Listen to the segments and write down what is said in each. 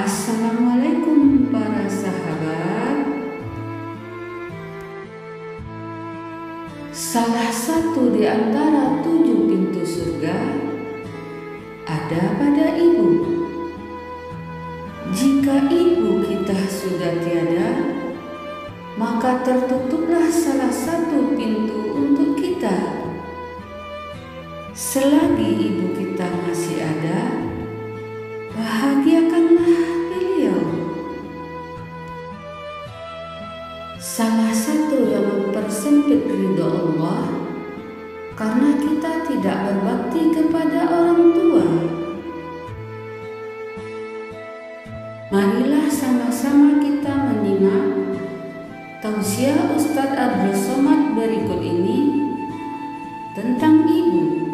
Assalamualaikum para sahabat. Salah satu di antara 7 pintu surga ada pada ibu. Jika ibu kita sudah tiada, maka tertutuplah salah satu pintu untuk kita. Selagi ibu kita masih ada, bahagiakanlah beliau. Salah satu yang mempersempit ridho Allah karena kita tidak berbakti kepada orang tua. Marilah sama-sama kita menyimak tausiah Ustadz Abdul Somad berikut ini tentang ibu,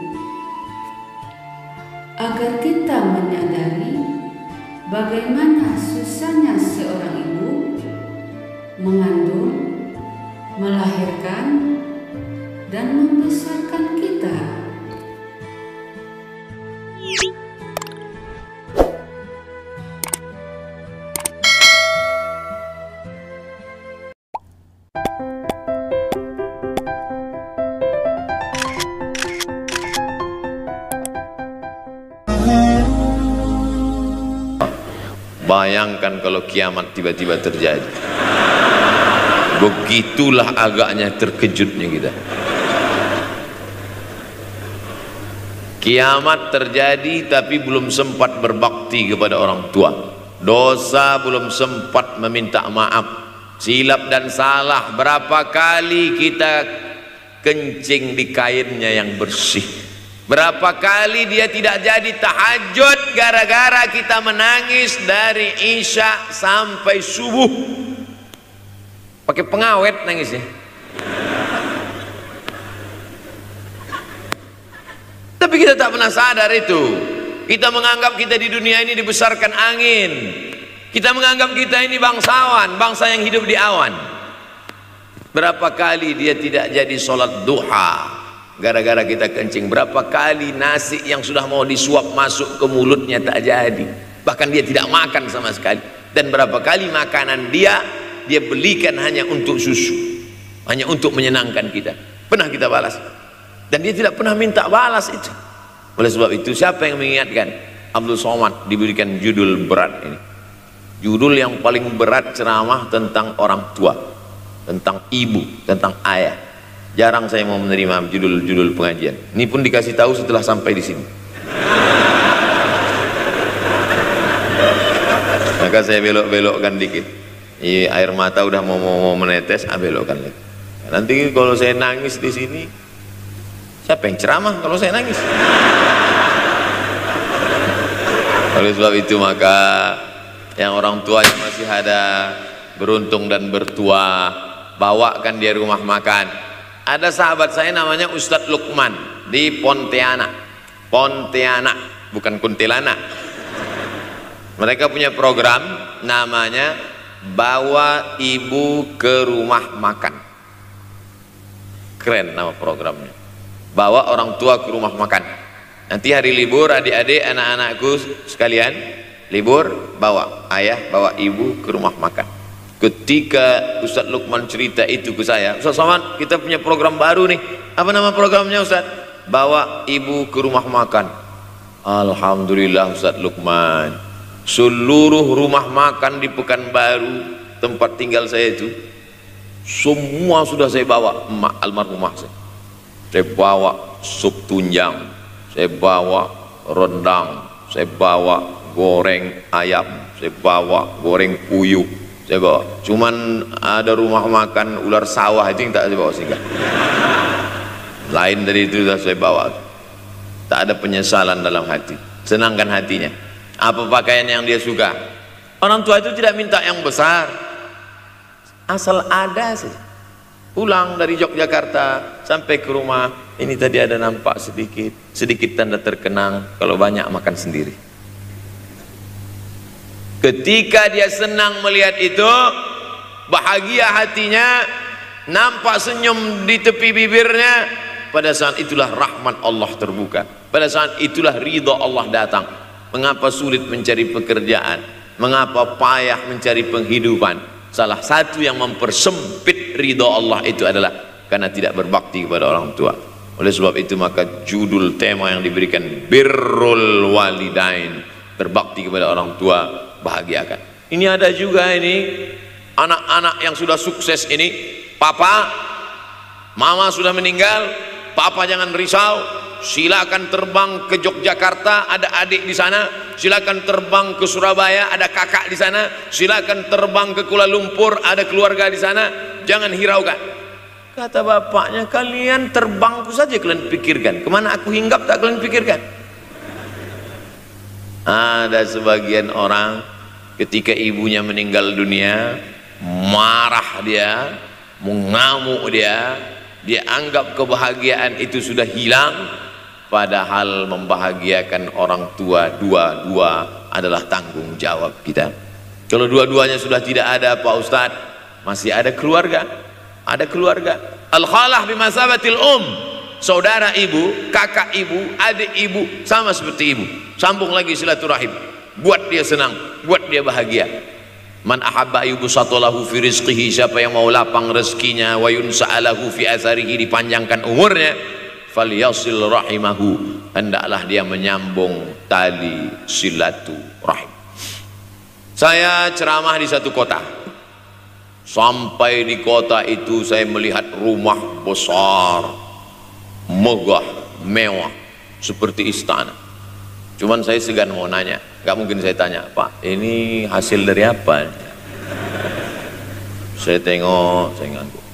agar kita menyadari bagaimana susahnya seorang ibu mengandung, melahirkan, dan membesarkan kita. Bayangkan kalau kiamat tiba-tiba terjadi. Begitulah agaknya terkejutnya kita. Kiamat terjadi tapi belum sempat berbakti kepada orang tua. Dosa belum sempat meminta maaf. Silap dan salah berapa kali kita kencing di kainnya yang bersih. Berapa kali dia tidak jadi tahajud gara-gara kita menangis dari isya sampai subuh. Pakai pengawet nangisnya. Tapi kita tak pernah sadar itu. Kita menganggap kita di dunia ini dibesarkan angin. Kita menganggap kita ini bangsawan, bangsa yang hidup di awan. Berapa kali dia tidak jadi sholat duha gara-gara kita kencing. Berapa kali nasi yang sudah mau disuap masuk ke mulutnya tak jadi, bahkan dia tidak makan sama sekali. Dan berapa kali makanan dia belikan hanya untuk susu, hanya untuk menyenangkan kita. Pernah kita balas, dan dia tidak pernah minta balas itu. Oleh sebab itu, siapa yang mengingatkan? Abdul Somad diberikan judul berat ini, judul yang paling berat ceramah tentang orang tua, tentang ibu, tentang ayah. Jarang saya mau menerima judul-judul pengajian. Ini pun dikasih tahu setelah sampai di sini. Maka saya belok-belokkan dikit. Air mata udah mau menetes, belokkan lagi. Nanti kalau saya nangis di sini, siapa yang ceramah kalau saya nangis? Oleh sebab itu maka yang orang tuanya masih ada, beruntung dan bertuah, bawakan dia rumah makan. Ada sahabat saya namanya Ustadz Lukman di Pontianak, bukan Kuntilanak. Mereka punya program namanya Bawa Ibu ke Rumah Makan. Keren nama programnya, bawa orang tua ke rumah makan. Nanti hari libur adik-adik, anak-anakku sekalian libur, bawa ayah, bawa ibu ke rumah makan. Ketika Ustadz Lukman cerita itu ke saya, Ustadz Somad, kita punya program baru nih. Apa nama programnya Ustadz? Bawa ibu ke rumah makan. Alhamdulillah Ustadz Lukman, seluruh rumah makan di Pekanbaru tempat tinggal saya itu, semua sudah saya bawa. Emak almarhumah saya bawa sup tunjang, saya bawa rendang, saya bawa goreng ayam, saya bawa goreng puyuh, saya bawa. Cuman ada rumah makan ular sawah itu yang tak saya bawa singgah. Lain dari itu sudah saya bawa. Tak ada penyesalan dalam hati, senangkan hatinya. Apa pakaian yang dia suka. Orang tua itu tidak minta yang besar, asal ada saja. Pulang dari Yogyakarta sampai ke rumah, ini tadi ada nampak sedikit tanda terkenang. Kalau banyak makan sendiri. Ketika dia senang melihat itu, bahagia hatinya, nampak senyum di tepi bibirnya, pada saat itulah rahmat Allah terbuka. Pada saat itulah ridha Allah datang. Mengapa sulit mencari pekerjaan? Mengapa payah mencari penghidupan? Salah satu yang mempersempit ridha Allah itu adalah karena tidak berbakti kepada orang tua. Oleh sebab itu maka judul tema yang diberikan birrul walidain, berbakti kepada orang tua, bahagiakan. Ini ada juga ini anak-anak yang sudah sukses ini, papa, mama sudah meninggal, papa jangan risau, silakan terbang ke Yogyakarta, ada adik di sana, silakan terbang ke Surabaya, ada kakak di sana, silakan terbang ke Kuala Lumpur, ada keluarga di sana, jangan hiraukan. Kata bapaknya, kalian terbangku saja kalian pikirkan, kemana aku hinggap tak kalian pikirkan. Ada sebagian orang ketika ibunya meninggal dunia, marah dia, mengamuk dia anggap kebahagiaan itu sudah hilang, padahal membahagiakan orang tua dua-dua adalah tanggung jawab kita. Kalau dua-duanya sudah tidak ada Pak Ustadz, masih ada keluarga. Ada keluarga. Al-khalah bimasabatil saudara ibu, kakak ibu, adik ibu, sama seperti ibu. Sambung lagi silaturahim, buat dia senang, buat dia bahagia. Man ahabba yubsatalahu fi rizqihi, siapa yang mau lapang rezekinya, wa yunsa'alahu fi atharihi, dipanjangkan umurnya, falyasil rahimahu, hendaklah dia menyambung tali silaturahim. Saya ceramah di satu kota. Sampai di kota itu saya melihat rumah besar, megah, mewah, seperti istana. Cuman saya segan mau nanya, gak mungkin saya tanya, Pak, ini hasil dari apa? Saya tengok, saya ngangguk.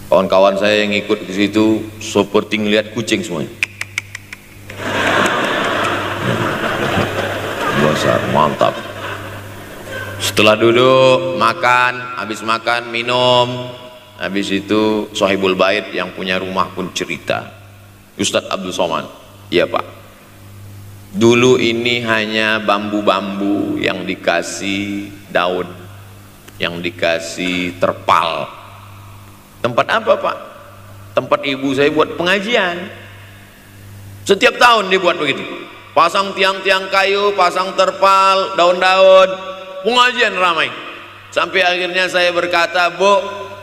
Kawan-kawan saya yang ikut ke situ seperti ngelihat kucing semuanya. Besar, mantap. Setelah duduk, makan, habis makan, minum, habis itu Sohibul Bait yang punya rumah pun cerita, Ustadz Abdul Somad, iya Pak, dulu ini hanya bambu-bambu yang dikasih daun, yang dikasih terpal. Tempat apa Pak? Tempat ibu saya buat pengajian. Setiap tahun dibuat begitu, pasang tiang-tiang kayu, pasang terpal, daun-daun, pengajian ramai. Sampai akhirnya saya berkata, Bu,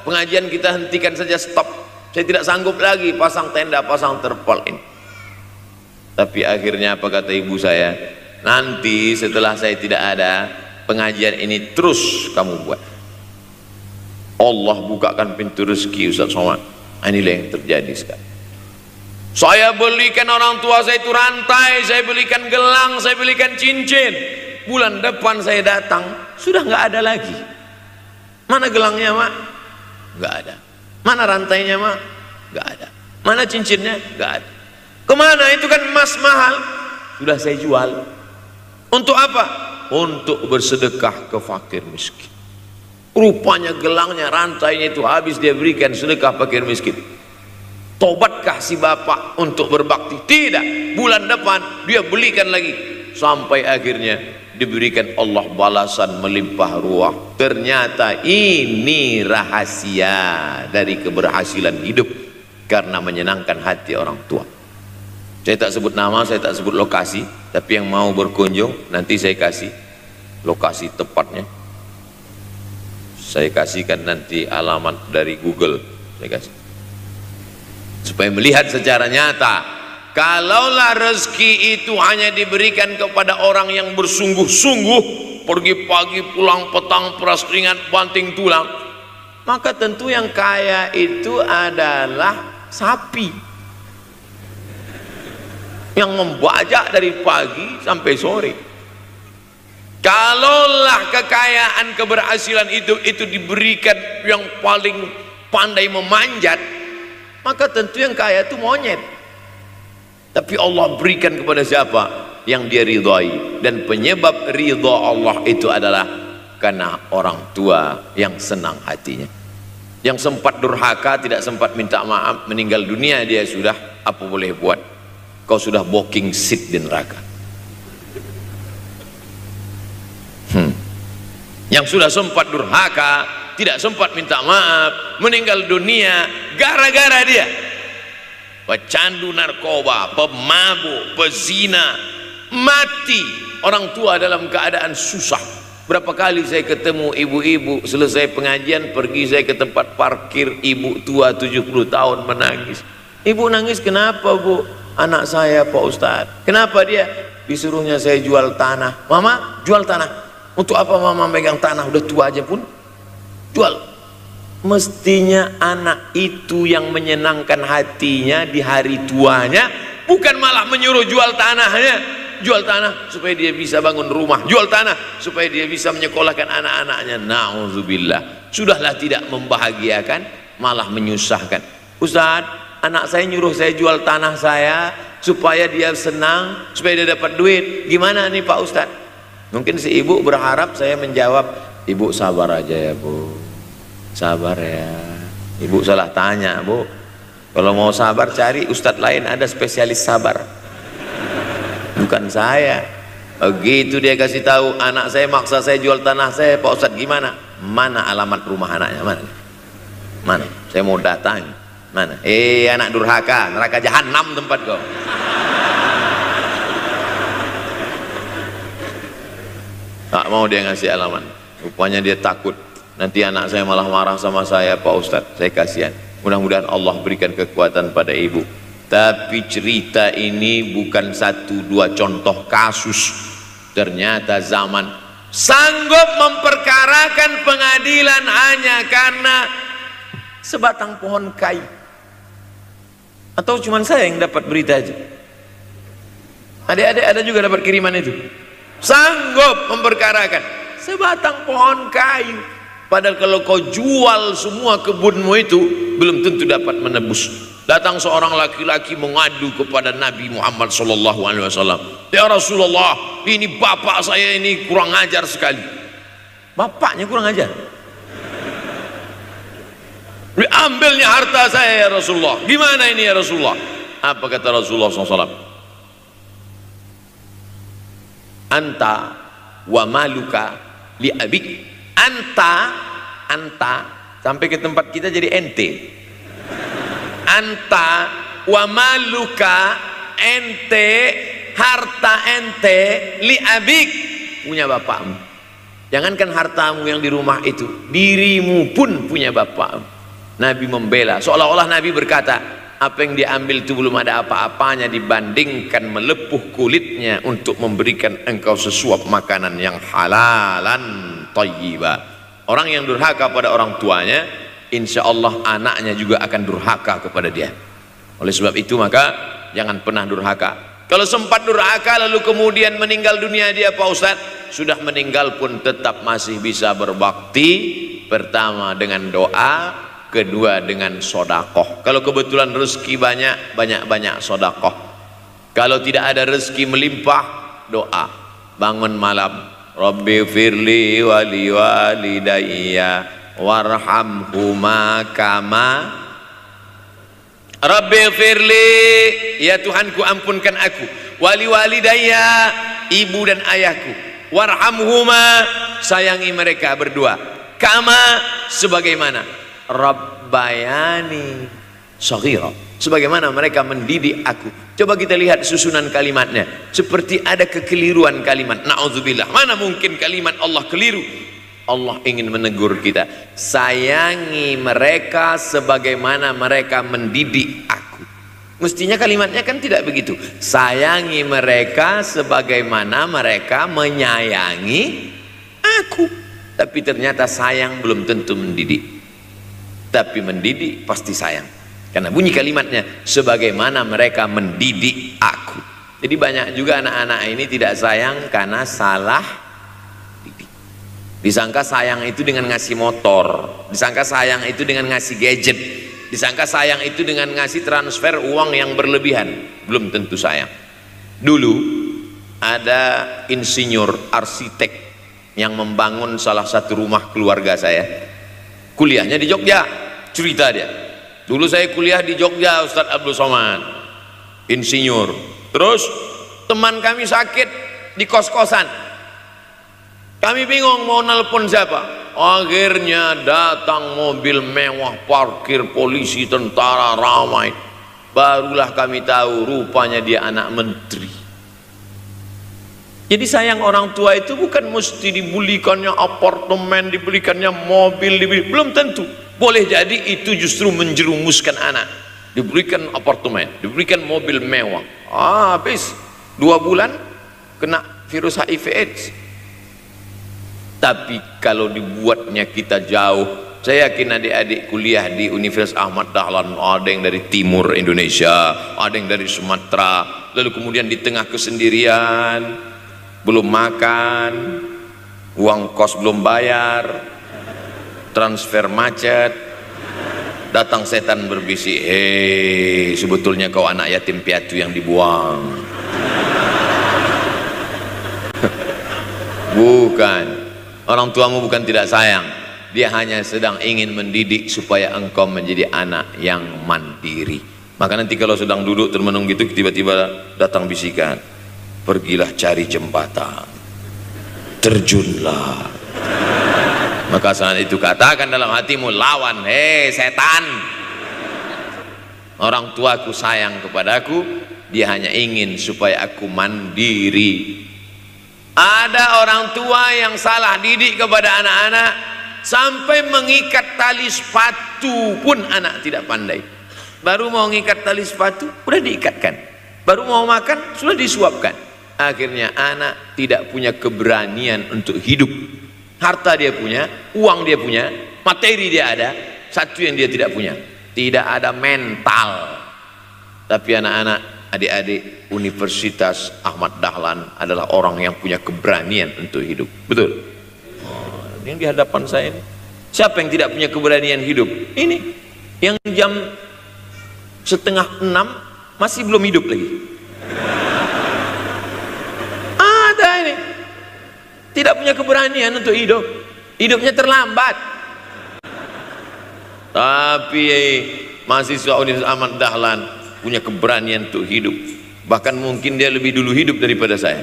pengajian kita hentikan saja, stop, saya tidak sanggup lagi pasang tenda, pasang terpal ini. Tapi akhirnya apa kata ibu saya, nanti setelah saya tidak ada, pengajian ini terus kamu buat. Allah bukakan pintu rezeki Ustaz Somad. Inilah yang terjadi sekarang. Saya belikan orang tua saya itu rantai, saya belikan gelang, saya belikan cincin. Bulan depan saya datang, sudah nggak ada lagi. Mana gelangnya Mak? Nggak ada. Mana rantainya Mak? Nggak ada. Mana cincinnya? Nggak ada. Kemana? Itu kan emas mahal. Sudah saya jual. Untuk apa? Untuk bersedekah ke fakir miskin. Rupanya gelangnya, rantainya itu habis dia berikan sedekah fakir miskin. Tobatkah si bapak untuk berbakti? Tidak. Bulan depan dia belikan lagi. Sampai akhirnya diberikan Allah balasan melimpah ruah. Ternyata ini rahasia dari keberhasilan hidup, karena menyenangkan hati orang tua. Saya tak sebut nama, saya tak sebut lokasi, tapi yang mau berkunjung nanti saya kasih lokasi tepatnya. Saya kasihkan nanti alamat dari Google, saya kasih, supaya melihat secara nyata. Kalaulah rezeki itu hanya diberikan kepada orang yang bersungguh-sungguh, pergi pagi pulang petang, peras keringat, banting tulang, maka tentu yang kaya itu adalah sapi yang membajak dari pagi sampai sore. Kalaulah kekayaan, keberhasilan itu diberikan yang paling pandai memanjat, maka tentu yang kaya itu monyet. Tapi Allah berikan kepada siapa? Yang dia ridhai. Dan penyebab ridha Allah itu adalah karena orang tua yang senang hatinya. Yang sempat durhaka, tidak sempat minta maaf, meninggal dunia dia sudah, apa boleh buat? Kau sudah booking seat di neraka. Yang sudah sempat durhaka, tidak sempat minta maaf, meninggal dunia gara-gara dia pecandu narkoba, pemabuk, pezina, mati orang tua dalam keadaan susah, Berapa kali saya ketemu ibu-ibu, selesai pengajian pergi saya ke tempat parkir, ibu tua 70 tahun menangis. Ibu nangis kenapa bu? Anak saya Pak Ustadz. Kenapa dia? Disuruhnya saya jual tanah. Mama jual tanah. Untuk apa mama megang tanah? Udah tua aja pun jual. Mestinya anak itu yang menyenangkan hatinya di hari tuanya, bukan malah menyuruh jual tanahnya. Jual tanah supaya dia bisa bangun rumah, jual tanah supaya dia bisa menyekolahkan anak-anaknya. Na'udzubillah. Sudahlah tidak membahagiakan, malah menyusahkan. Ustaz, anak saya nyuruh saya jual tanah saya supaya dia senang, supaya dia dapat duit. Gimana nih Pak Ustaz? Mungkin si ibu berharap saya menjawab, ibu sabar aja ya bu, sabar ya. Ibu salah tanya bu. Kalau mau sabar cari ustadz lain, ada spesialis sabar. Bukan saya. Begitu dia kasih tahu, anak saya maksa saya jual tanah saya, Pak Ustadz gimana? Mana alamat rumah anaknya? Mana? Saya mau datang. Mana? Anak durhaka, neraka jahanam tempat kau. Tak mau dia ngasih alamat. Rupanya dia takut nanti anak saya malah marah sama saya, Pak Ustadz. Saya kasihan. Mudah-mudahan Allah berikan kekuatan pada ibu. Tapi cerita ini bukan 1-2 contoh kasus. Ternyata zaman sanggup memperkarakan pengadilan hanya karena sebatang pohon kayu. Atau cuma saya yang dapat berita aja? Adik-adik ada juga dapat kiriman itu? Sanggup memperkarakan sebatang pohon kayu. Padahal kalau kau jual semua kebunmu itu, belum tentu dapat menebus. Datang seorang laki-laki mengadu kepada Nabi Muhammad SAW. Ya Rasulullah, ini bapak saya ini kurang ajar sekali. Bapaknya kurang ajar? Diambilnya harta saya ya Rasulullah. Gimana ini ya Rasulullah? Apa kata Rasulullah SAW? Anta wa maluka li abik. Anta sampai ke tempat kita jadi ente. Anta wa maluka, ente, harta ente, li abik, punya bapakmu. Jangankan hartamu yang di rumah itu, dirimu pun punya bapakmu. Nabi membela, seolah-olah Nabi berkata, apa yang diambil itu belum ada apa-apanya dibandingkan melepuh kulitnya untuk memberikan engkau sesuap makanan yang halalan thayyibah. Orang yang durhaka pada orang tuanya, insya Allah anaknya juga akan durhaka kepada dia. Oleh sebab itu maka jangan pernah durhaka. Kalau sempat durhaka lalu kemudian meninggal dunia dia Pak Ustadz, sudah meninggal pun tetap masih bisa berbakti. Pertama dengan doa, kedua dengan sodakoh. Kalau kebetulan rezeki banyak sodakoh. Kalau tidak ada rezeki melimpah, doa. Bangun malam, Rabbi firli wali walidayya warhamhuma kama Rabbi firli, ya Tuhanku ampunkan aku, wali walidayya, ibu dan ayahku, warhamhuma, sayangi mereka berdua, kama, sebagaimana rabbayani shaghira, sebagaimana mereka mendidik aku. Coba kita lihat susunan kalimatnya, seperti ada kekeliruan kalimat. Na'udzubillah, mana mungkin kalimat Allah keliru. Allah ingin menegur kita, sayangi mereka sebagaimana mereka mendidik aku. Mestinya kalimatnya kan tidak begitu, sayangi mereka sebagaimana mereka menyayangi aku. Tapi ternyata sayang belum tentu mendidik, tapi mendidik pasti sayang. Karena bunyi kalimatnya, sebagaimana mereka mendidik aku. Jadi banyak juga anak-anak ini tidak sayang karena salah didik. Disangka sayang itu dengan ngasih motor, disangka sayang itu dengan ngasih gadget, disangka sayang itu dengan ngasih transfer uang yang berlebihan. Belum tentu sayang. Dulu ada insinyur arsitek yang membangun salah satu rumah keluarga saya. Kuliahnya di Jogja, cerita dia. Dulu saya kuliah di Jogja, Ustadz Abdul Somad, insinyur. Terus teman kami sakit di kos-kosan. Kami bingung mau nelpon siapa. Akhirnya datang mobil mewah, parkir polisi, tentara, ramai. Barulah kami tahu rupanya dia anak menteri. Jadi sayang orang tua itu bukan mesti dibelikannya apartemen, dibelikannya mobil, belum tentu. Boleh jadi itu justru menjerumuskan anak. Diberikan apartemen, diberikan mobil mewah, habis 2 bulan kena virus HIV AIDS. Tapi kalau dibuatnya kita jauh, saya yakin adik-adik kuliah di Universitas Ahmad Dahlan, ada yang dari timur Indonesia, ada yang dari Sumatera, lalu kemudian di tengah kesendirian, belum makan, uang kos belum bayar, transfer macet, datang setan berbisik, hei sebetulnya kau anak yatim piatu yang dibuang. Bukan, orang tuamu bukan tidak sayang, dia hanya sedang ingin mendidik supaya engkau menjadi anak yang mandiri. Maka nanti kalau sedang duduk termenung gitu, tiba-tiba datang bisikan, pergilah cari jembatan, terjunlah. Maka saat itu katakan dalam hatimu, lawan, hei setan. Orang tuaku sayang kepadaku, dia hanya ingin supaya aku mandiri. Ada orang tua yang salah didik kepada anak-anak, sampai mengikat tali sepatu pun anak tidak pandai. Baru mau mengikat tali sepatu, udah diikatkan. Baru mau makan, sudah disuapkan. Akhirnya anak tidak punya keberanian untuk hidup. Harta dia punya, uang dia punya, materi dia ada, satu yang dia tidak punya, tidak ada mental. Tapi anak-anak, adik-adik Universitas Ahmad Dahlan adalah orang yang punya keberanian untuk hidup. Betul? Yang di hadapan saya ini, siapa yang tidak punya keberanian hidup? Ini yang jam 5:30 masih belum hidup lagi. Ada ini tidak punya keberanian untuk hidup, hidupnya terlambat. Tapi mahasiswa Universitas Ahmad Dahlan punya keberanian untuk hidup. Bahkan mungkin dia lebih dulu hidup daripada saya.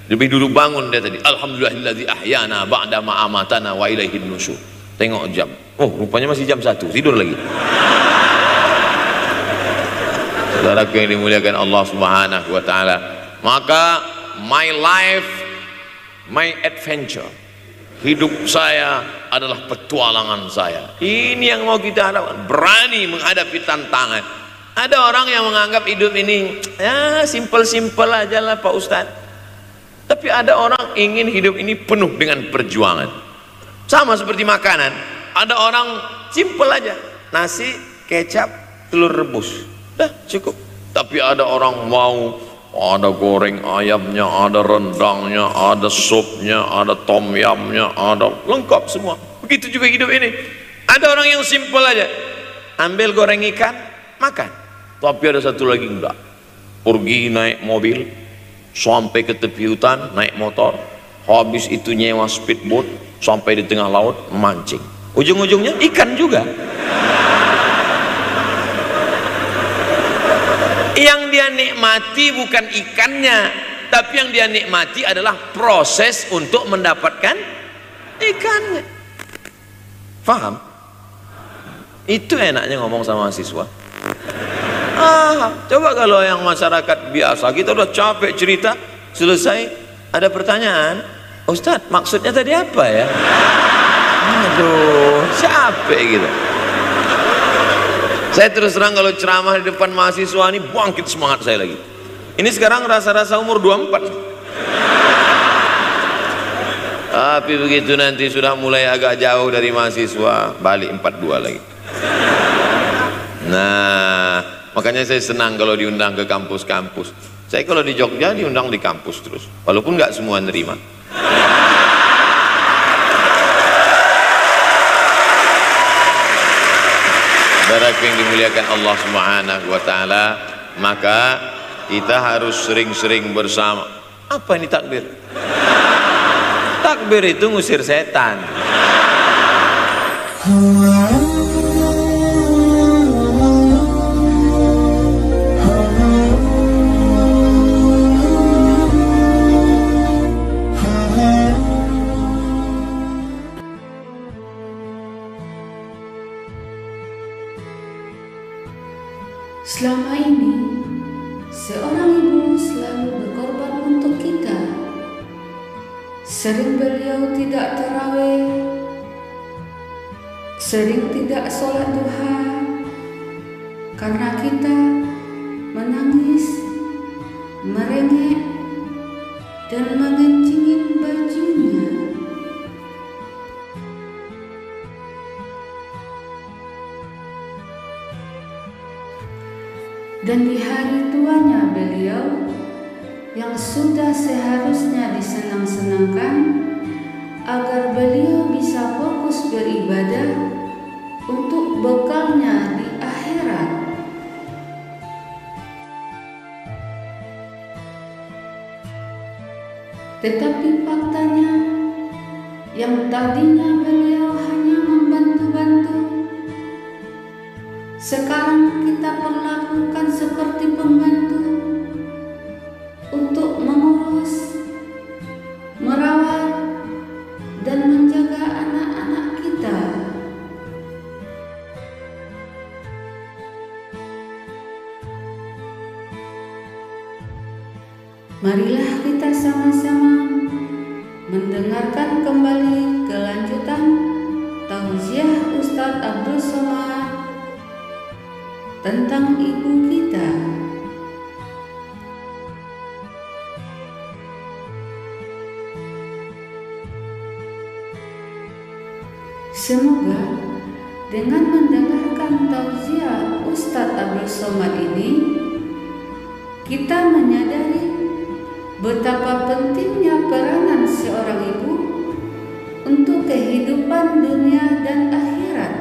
Lebih dulu bangun dia tadi. Alhamdulillahillazi ahyana ba'da ma amatana wa ilaihin nusyur. Tengok jam. Oh, rupanya masih jam 1. Tidur lagi. Saudaraku yang dimuliakan Allah Subhanahu wa taala. Maka my life, my adventure. Hidup saya adalah petualangan saya. Ini yang mau kita harapkan. Berani menghadapi tantangan. Ada orang yang menganggap hidup ini ya simpel-simpel aja lah Pak Ustadz. Tapi ada orang ingin hidup ini penuh dengan perjuangan. Sama seperti makanan. Ada orang simpel aja, nasi, kecap, telur rebus, dah cukup. Tapi ada orang mau ada goreng ayamnya, ada rendangnya, ada supnya, ada tom yamnya, ada lengkap semua. Begitu juga hidup ini. Ada orang yang simpel aja, ambil goreng ikan, makan. Tapi ada satu lagi enggak, pergi naik mobil sampai ke tepi hutan, naik motor, habis itu nyewa speedboat sampai di tengah laut mancing, ujung-ujungnya ikan juga. Yang dia nikmati bukan ikannya, tapi yang dia nikmati adalah proses untuk mendapatkan ikannya. Paham? Itu enaknya ngomong sama mahasiswa. Coba kalau yang masyarakat biasa, kita udah capek cerita, selesai ada pertanyaan, Ustadz maksudnya tadi apa ya? Aduh, capek gitu. Saya terus terang kalau ceramah di depan mahasiswa ini bangkit semangat saya lagi. Ini sekarang rasa-rasa umur 24. Tapi begitu nanti sudah mulai agak jauh dari mahasiswa, balik 42 lagi. Nah, makanya saya senang kalau diundang ke kampus-kampus. Saya kalau di Jogja diundang di kampus terus, walaupun nggak semua nerima. Saudara yang dimuliakan Allah Subhanahu wa taala, maka kita harus sering-sering bersama. Apa ini takbir? Takbir itu ngusir setan. Selama ini, seorang ibu selalu berkorban untuk kita, Sering beliau tidak tarawih, sering tidak sholat duha, karena kita menangis, merengek, dan mengencingin bajunya. Dan di hari tuanya beliau yang sudah seharusnya disenang-senangkan agar beliau bisa fokus beribadah untuk bekalnya di akhirat. Tetapi faktanya, yang tadinya beliau hanya membantu-bantu, sekarang kita perlakukan seperti pembantu untuk mengurus, merawat, dan menjaga anak-anak kita. Marilah kita sama-sama mendengarkan kembali kelanjutan tausiah Ustadz Abdul Somad tentang ibu kita. Semoga dengan mendengarkan tausiah Ustadz Abdul Somad ini, kita menyadari betapa pentingnya peranan seorang ibu untuk kehidupan dunia dan akhirat.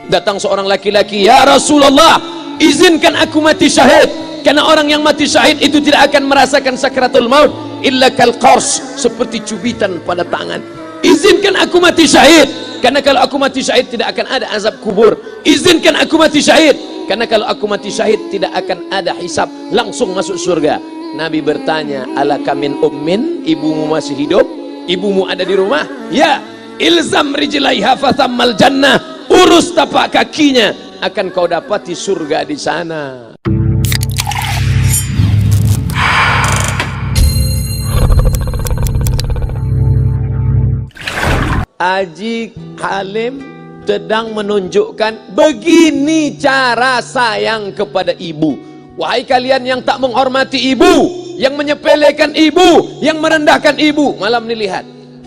Datang seorang laki-laki, "Ya Rasulullah, izinkan aku mati syahid, karena orang yang mati syahid itu tidak akan merasakan sakratul maut illa kal qars, seperti cubitan pada tangan. Izinkan aku mati syahid, karena kalau aku mati syahid tidak akan ada azab kubur. Izinkan aku mati syahid, karena kalau aku mati syahid tidak akan ada hisab, langsung masuk surga." Nabi bertanya, "Alaka min ummin?" Ibumu masih hidup? Ibumu ada di rumah? Ya. "Ilzam rijlaiha fathammal jannah." Urus tapak kakinya, akan kau dapati surga di sana. Haji Halim sedang menunjukkan begini cara sayang kepada ibu. Wahai kalian yang tak menghormati ibu, yang menyepelekan ibu, yang merendahkan ibu. Malam ini lihat,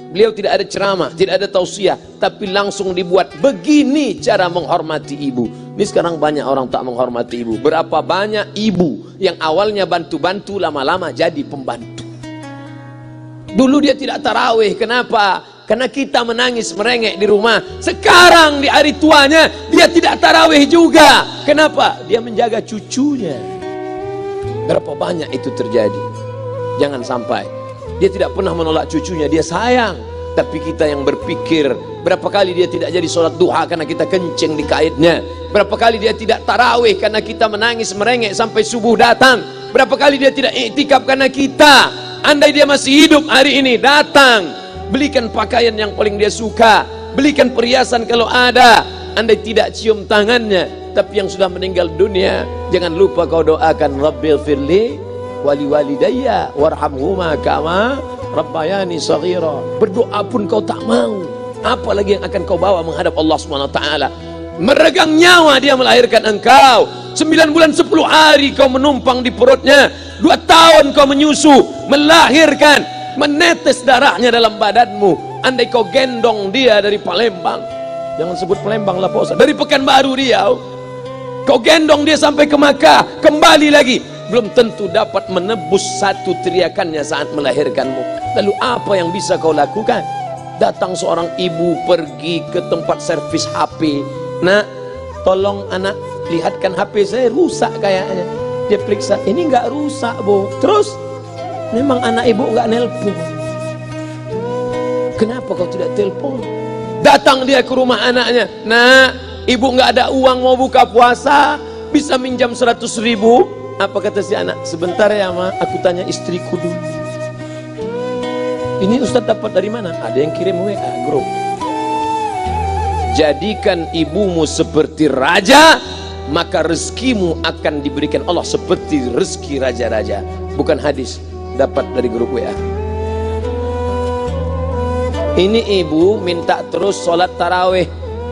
beliau tidak ada ceramah, tidak ada tausiah, tapi langsung dibuat begini cara menghormati ibu. Ini sekarang banyak orang tak menghormati ibu. Berapa banyak ibu yang awalnya bantu-bantu, lama-lama jadi pembantu. Dulu dia tidak tarawih, kenapa? Karena kita menangis merengek di rumah. Sekarang di hari tuanya dia tidak tarawih juga. Kenapa? Dia menjaga cucunya. Berapa banyak itu terjadi? Jangan sampai. Dia tidak pernah menolak cucunya, dia sayang. Tapi kita yang berpikir, berapa kali dia tidak jadi sholat duha karena kita kencing di kaitnya. Berapa kali dia tidak tarawih karena kita menangis merengek sampai subuh datang. Berapa kali dia tidak iktikaf karena kita. Andai dia masih hidup hari ini, datang, belikan pakaian yang paling dia suka, belikan perhiasan kalau ada. Andai tidak cium tangannya. Tapi yang sudah meninggal dunia, jangan lupa kau doakan, Rabbil firli wali walidayya warhamhuma kama rabbayani shaghira. Berdoa pun kau tak mau, apalagi yang akan kau bawa menghadap Allah SWT. Meregang nyawa dia melahirkan engkau, 9 bulan 10 hari kau menumpang di perutnya, 2 tahun kau menyusu, melahirkan, menetes darahnya dalam badanmu. Andai kau gendong dia dari Palembang, jangan sebut Palembang lah Pak Ustaz, dari Pekanbaru Riau, kau gendong dia sampai ke Makkah, kembali lagi, belum tentu dapat menebus satu teriakannya saat melahirkanmu. Lalu apa yang bisa kau lakukan? Datang seorang ibu pergi ke tempat servis HP. "Nak, tolong anak lihatkan HP saya, rusak kayaknya." Dia periksa, "Ini enggak rusak, Bu." Terus, "Memang anak ibu enggak nelpon." "Kenapa kau tidak telepon?" Datang dia ke rumah anaknya, "Nak, ibu enggak ada uang mau buka puasa, bisa minjam 100.000? Apa kata si anak? "Sebentar ya Ma, aku tanya istriku dulu." "Ini Ustaz dapat dari mana?" "Ada yang kirim WA grup." jadikan ibumu seperti raja, maka rezekimu akan diberikan Allah seperti rezeki raja-raja. Bukan hadis, dapat dari grup WA. Ini ibu minta terus sholat tarawih,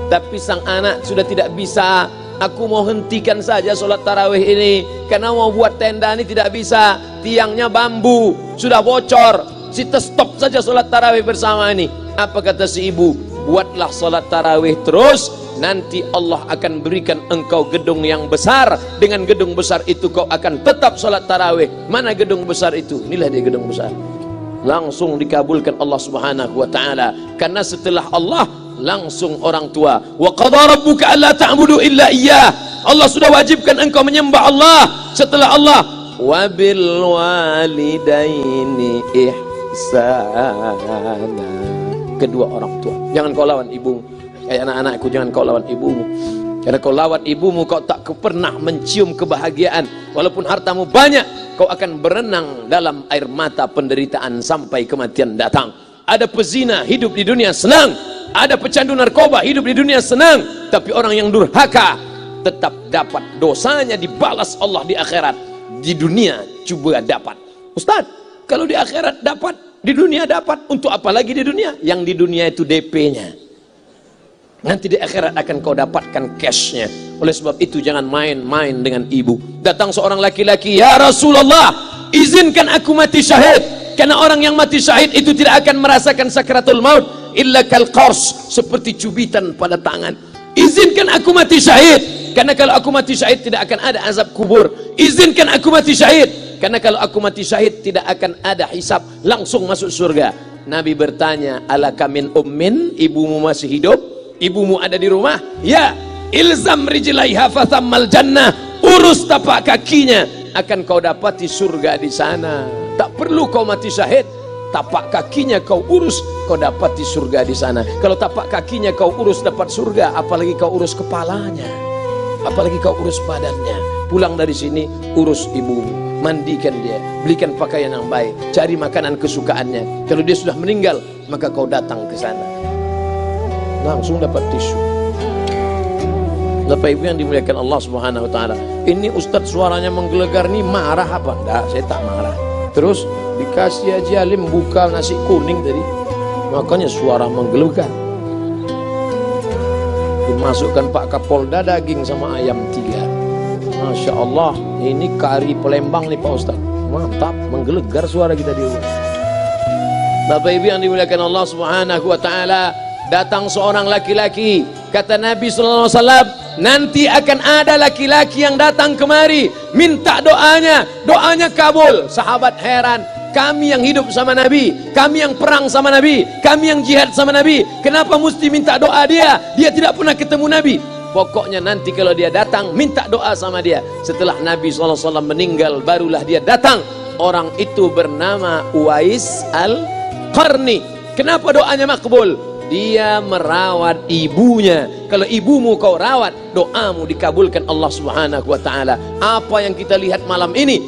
tapi sang anak sudah tidak bisa. Aku mau hentikan saja sholat tarawih ini, karena mau buat tenda ini tidak bisa, tiangnya bambu, sudah bocor. Kita stop saja sholat tarawih bersama ini. Apa kata si ibu? Buatlah sholat tarawih terus, nanti Allah akan berikan engkau gedung yang besar. Dengan gedung besar itu kau akan tetap sholat tarawih. Mana gedung besar itu? Inilah dia gedung besar. Langsung dikabulkan Allah Subhanahu wa ta'ala. Karena setelah Allah langsung orang tua. Wa qadha rabbuka alla ta'budu illa iyyah. Allah sudah wajibkan engkau menyembah Allah. Setelah Allah, wa bil walidaini ihsana. Kedua orang tua. Jangan kau lawan ibumu. Anak-anakku, jangan kau lawan ibumu. Karena kau lawan ibumu, kau tak pernah mencium kebahagiaan. Walaupun hartamu banyak, kau akan berenang dalam air mata penderitaan sampai kematian datang. Ada pezina hidup di dunia senang, ada pecandu narkoba hidup di dunia senang, tapi orang yang durhaka tetap dapat dosanya dibalas Allah di akhirat. Di dunia coba dapat. Ustaz, kalau di akhirat dapat, di dunia dapat, untuk apa lagi di dunia? Yang di dunia itu DP-nya. Nanti di akhirat akan kau dapatkan cashnya. Oleh sebab itu jangan main-main dengan ibu. Datang seorang laki-laki, ya Rasulullah, izinkan aku mati syahid. Karena orang yang mati syahid itu tidak akan merasakan sakratul maut illa kal qars, seperti cubitan pada tangan. Izinkan aku mati syahid, karena kalau aku mati syahid tidak akan ada azab kubur. Izinkan aku mati syahid, karena kalau aku mati syahid tidak akan ada hisab, langsung masuk surga. Nabi bertanya, alaka min ummin, ibumu masih hidup? Ibumu ada di rumah? Ya. Ilzam rijlaiha fathammal jannah, urus tapak kakinya, akan kau dapati surga di sana. Tak perlu kau mati syahid, tapak kakinya kau urus, kau dapati surga di sana. Kalau tapak kakinya kau urus dapat surga, apalagi kau urus kepalanya, apalagi kau urus badannya. Pulang dari sini, urus ibumu, mandikan dia, belikan pakaian yang baik, cari makanan kesukaannya. Kalau dia sudah meninggal, maka kau datang ke sana, langsung dapat tisu. Bapak Ibu yang dimuliakan Allah Subhanahu wa ta'ala, ini Ustadz suaranya menggelegar nih, marah apa? Enggak, saya tak marah. Terus dikasih aja alim buka nasi kuning tadi, makanya suara menggelegar. Dimasukkan Pak Kapolda daging sama ayam 3. Masya Allah, ini kari Palembang nih Pak Ustadz, mantap, menggelegar suara kita di rumah. Bapak Ibu yang dimuliakan Allah Subhanahu wa ta'ala, datang seorang laki-laki, kata Nabi sallallahu alaihi wasallam, nanti akan ada laki-laki yang datang kemari minta doanya, doanya kabul. Sahabat heran, kami yang hidup sama Nabi, kami yang perang sama Nabi, kami yang jihad sama Nabi, kenapa mesti minta doa dia? Dia tidak pernah ketemu Nabi. Pokoknya nanti kalau dia datang, minta doa sama dia. Setelah Nabi SAW meninggal, barulah dia datang. Orang itu bernama Uwais Al-Qarni. Kenapa doanya makbul? Dia merawat ibunya. Kalau ibumu kau rawat, doamu dikabulkan Allah Subhanahu wa ta'ala. Apa yang kita lihat malam ini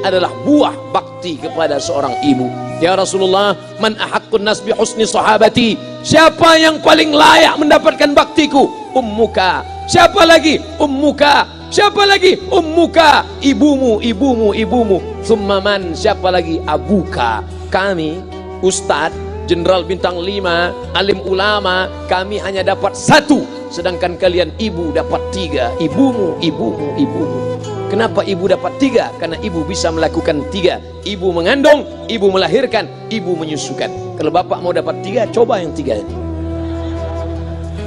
adalah buah bakti kepada seorang ibu. Ya Rasulullah, man ahaqqun nas bi husni sahabati, siapa yang paling layak mendapatkan baktiku? Ummuka. Siapa lagi? Ummuka. Siapa lagi? Ummuka. Ibumu, ibumu, ibumu. Summa man, siapa lagi? Abuka. Kami Ustadz Jenderal Bintang 5, alim ulama, kami hanya dapat 1, sedangkan kalian ibu dapat 3. Ibumu, ibumu, ibumu. Kenapa ibu dapat 3? Karena ibu bisa melakukan 3. Ibu mengandung, ibu melahirkan, ibu menyusukan. Kalau bapak mau dapat 3, coba yang 3.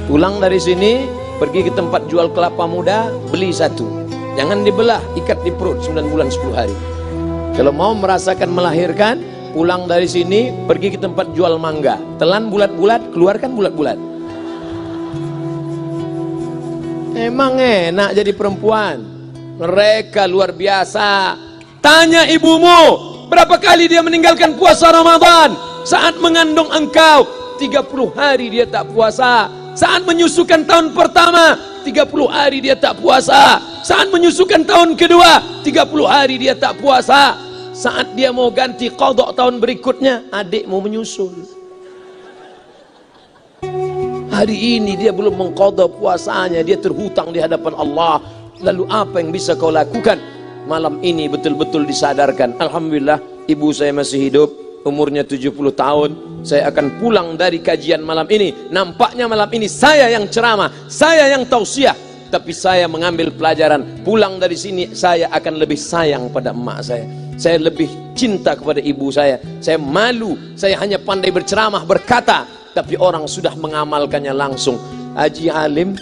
Pulang dari sini, pergi ke tempat jual kelapa muda, beli 1. Jangan dibelah, ikat di perut 9 bulan 10 hari. Kalau mau merasakan melahirkan, pulang dari sini, pergi ke tempat jual mangga, telan bulat-bulat, keluarkan bulat-bulat. Emang enak jadi perempuan. Mereka luar biasa. Tanya ibumu, berapa kali dia meninggalkan puasa Ramadan? Saat mengandung engkau, 30 hari dia tak puasa. Saat menyusukan tahun pertama, 30 hari dia tak puasa. Saat menyusukan tahun kedua, 30 hari dia tak puasa. Saat dia mau ganti qadha tahun berikutnya, adik mau menyusul. Hari ini dia belum mengqadha puasanya, dia terhutang di hadapan Allah. Lalu apa yang bisa kau lakukan? Malam ini betul-betul disadarkan. Alhamdulillah, ibu saya masih hidup, umurnya 70 tahun. Saya akan pulang dari kajian malam ini. Nampaknya malam ini saya yang ceramah, saya yang tausiah, tapi saya mengambil pelajaran. Pulang dari sini saya akan lebih sayang pada emak saya. Saya lebih cinta kepada ibu saya. Saya malu, saya hanya pandai berceramah, berkata, tapi orang sudah mengamalkannya langsung. Haji Halim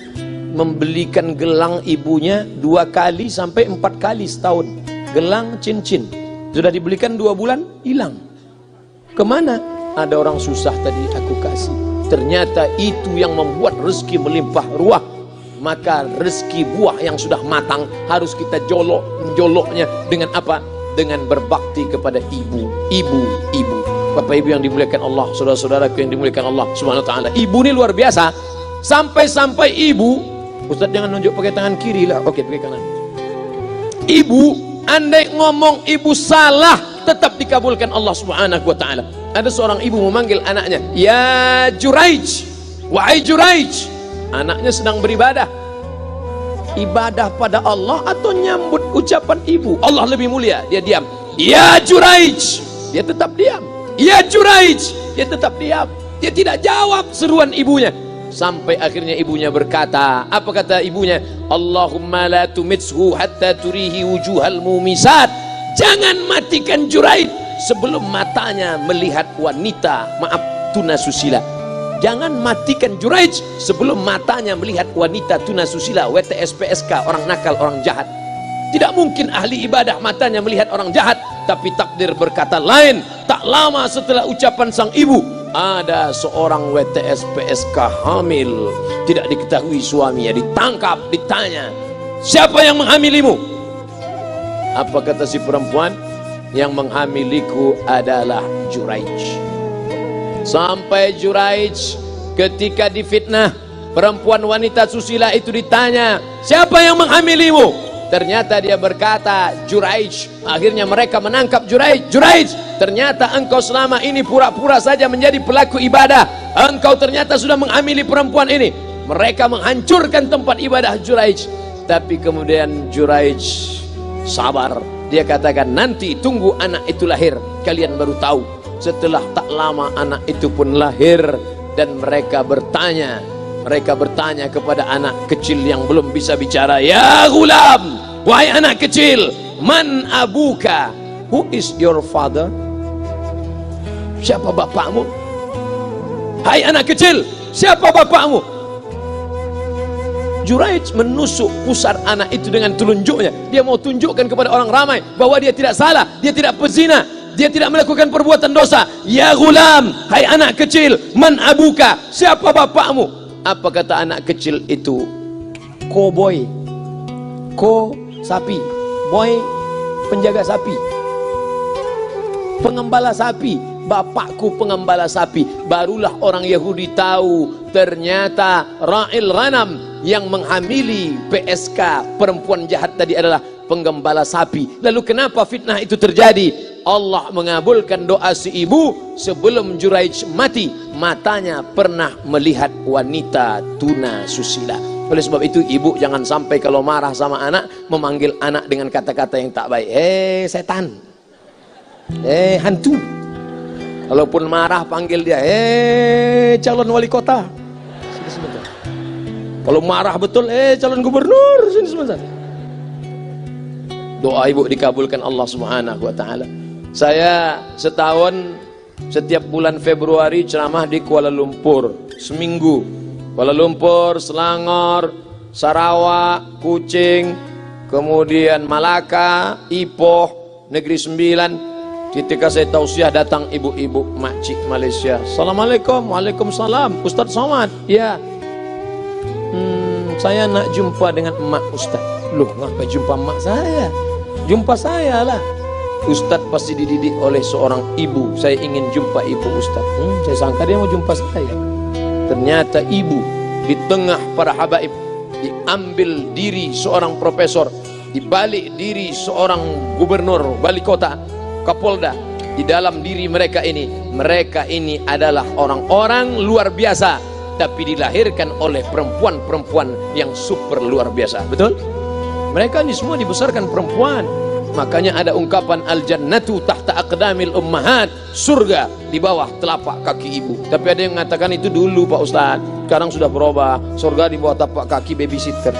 membelikan gelang ibunya 2 kali sampai 4 kali setahun. Gelang cincin sudah dibelikan 2 bulan, hilang. Kemana? Ada orang susah tadi aku kasih. Ternyata itu yang membuat rezeki melimpah ruah. Maka rezeki buah yang sudah matang harus kita joloknya dengan apa? Dengan berbakti kepada ibu. Bapak ibu yang dimuliakan Allah, saudara-saudaraku yang dimuliakan Allah Subhanahu wa taala. Ibu ini luar biasa. Sampai ibu, Ustaz jangan nunjuk pakai tangan kiri lah. Oke, pakai kanan. Ibu, andai ngomong ibu salah, tetap dikabulkan Allah Subhanahu wa taala. Ada seorang ibu memanggil anaknya, "Ya Juraij, wahai Juraij." Anaknya sedang beribadah. Ibadah pada Allah atau nyambut ucapan ibu? Allah lebih mulia, dia diam. "Ya Juraij." Dia tetap diam. "Ya Juraij." Dia tetap diam. Dia tidak jawab seruan ibunya. Sampai akhirnya ibunya berkata, apa kata ibunya? "Allahumma la tumitshu hatta turihi wujuhal mumisat." Jangan matikan Juraij sebelum matanya melihat wanita, maaf, tunasusila. Jangan matikan Juraij sebelum matanya melihat wanita tunasusila, WTS PSK, orang nakal, orang jahat. Tidak mungkin ahli ibadah matanya melihat orang jahat, tapi takdir berkata lain. Tak lama setelah ucapan sang ibu, ada seorang WTS PSK hamil, tidak diketahui suaminya, ditangkap, ditanya, "Siapa yang menghamilimu?" Apa kata si perempuan? "Yang menghamiliku adalah Juraij." Sampai Juraij ketika difitnah, perempuan wanita susila itu ditanya, "Siapa yang menghamilimu?" Ternyata dia berkata, "Juraij." Akhirnya mereka menangkap Juraij. "Juraij, ternyata engkau selama ini pura-pura saja menjadi pelaku ibadah. Engkau ternyata sudah menghamili perempuan ini." Mereka menghancurkan tempat ibadah Juraij. Tapi kemudian Juraij sabar. Dia katakan, "Nanti tunggu anak itu lahir, kalian baru tahu." Setelah tak lama anak itu pun lahir. Dan mereka bertanya kepada anak kecil yang belum bisa bicara, "Ya gulam, wahai anak kecil, man abuka?" Who is your father? Siapa bapakmu? Hai anak kecil, siapa bapakmu? Juraij menusuk pusar anak itu dengan telunjuknya. Dia mau tunjukkan kepada orang ramai bahwa dia tidak salah, dia tidak pezina, dia tidak melakukan perbuatan dosa. "Ya gulam, hai anak kecil, man abuka?" Siapa bapakmu? Apa kata anak kecil itu? Cowboy. Sapi. Boy, penjaga sapi. Pengembala sapi. Bapakku pengembala sapi. Barulah orang Yahudi tahu ternyata Ra'il Ghanam yang menghamili PSK perempuan jahat tadi adalah penggembala sapi. Lalu kenapa fitnah itu terjadi? Allah mengabulkan doa si ibu sebelum Juraij mati. Matanya pernah melihat wanita tuna susila. Oleh sebab itu ibu jangan sampai kalau marah sama anak memanggil anak dengan kata-kata yang tak baik. Setan, hantu. Kalaupun marah panggil dia, calon wali kota, sini sebentar. Kalau marah betul, calon gubernur, sini sebentar. Doa ibu dikabulkan Allah Subhanahu wa taala. Saya setahun setiap bulan Februari ceramah di Kuala Lumpur seminggu. Kuala Lumpur, Selangor, Sarawak, Kuching, kemudian Malaka, Ipoh, Negeri Sembilan. Ketika saya tausiah datang ibu-ibu makcik Malaysia. "Assalamualaikum." "Waalaikumsalam." "Ustaz Somad?" "Ya." "Saya nak jumpa dengan emak Ustaz." "Loh, ngapa jumpa emak saya?" "Jumpa saya lah." "Ustaz pasti dididik oleh seorang ibu. Saya ingin jumpa ibu Ustaz." Saya sangka dia mau jumpa saya. Ternyata ibu di tengah para habaib, diambil diri seorang profesor, dibalik diri seorang gubernur, wali kota, kapolda. Di dalam diri mereka ini adalah orang-orang luar biasa tapi dilahirkan oleh perempuan-perempuan yang super luar biasa. Betul? Mereka ini semua dibesarkan perempuan. Makanya ada ungkapan al-jannatu tahta aqdamil ummahat, surga di bawah telapak kaki ibu. Tapi ada yang mengatakan itu dulu Pak Ustadz, sekarang sudah berubah, surga di bawah telapak kaki babysitter.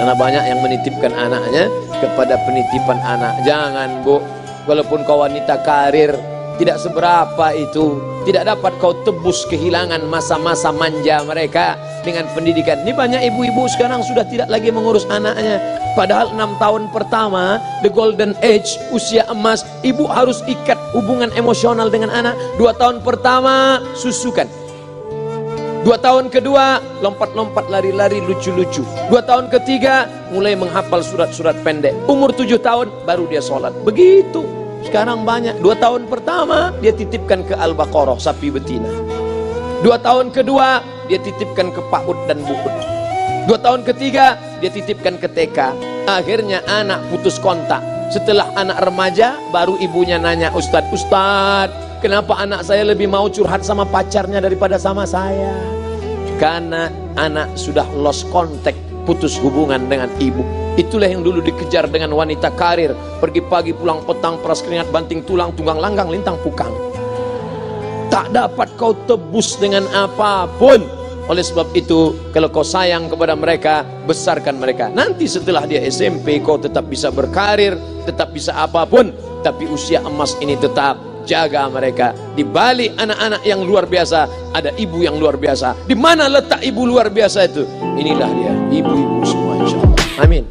Karena banyak yang menitipkan anaknya kepada penitipan anak. Jangan Bu, walaupun kau wanita karir, tidak seberapa itu, tidak dapat kau tebus kehilangan masa-masa manja mereka dengan pendidikan. Ini banyak ibu-ibu sekarang sudah tidak lagi mengurus anaknya. Padahal 6 tahun pertama, the golden age, usia emas, ibu harus ikat hubungan emosional dengan anak. 2 tahun pertama, susukan. 2 tahun kedua, lompat-lompat, lari-lari, lucu-lucu. 2 tahun ketiga, mulai menghafal surat-surat pendek. Umur 7 tahun, baru dia sholat. Begitu. Sekarang banyak. 2 tahun pertama, dia titipkan ke Al-Baqarah, sapi betina. 2 tahun kedua, dia titipkan ke PAUD dan BUUD. 2 tahun ketiga, dia titipkan ke TK. Akhirnya anak putus kontak. Setelah anak remaja, baru ibunya nanya, Ustadz, kenapa anak saya lebih mau curhat sama pacarnya daripada sama saya? Karena anak sudah lost contact, putus hubungan dengan ibu. Itulah yang dulu dikejar dengan wanita karir. Pergi pagi, pulang petang, peras keringat, banting tulang, tunggang langgang, lintang pukang. Tak dapat kau tebus dengan apapun. Oleh sebab itu, kalau kau sayang kepada mereka, besarkan mereka. Nanti setelah dia SMP, kau tetap bisa berkarir, tetap bisa apapun. Tapi usia emas ini tetap jaga mereka. Di balik anak-anak yang luar biasa, ada ibu yang luar biasa. Di mana letak ibu luar biasa itu? Inilah dia, ibu-ibu semua, insya Allah. Amin.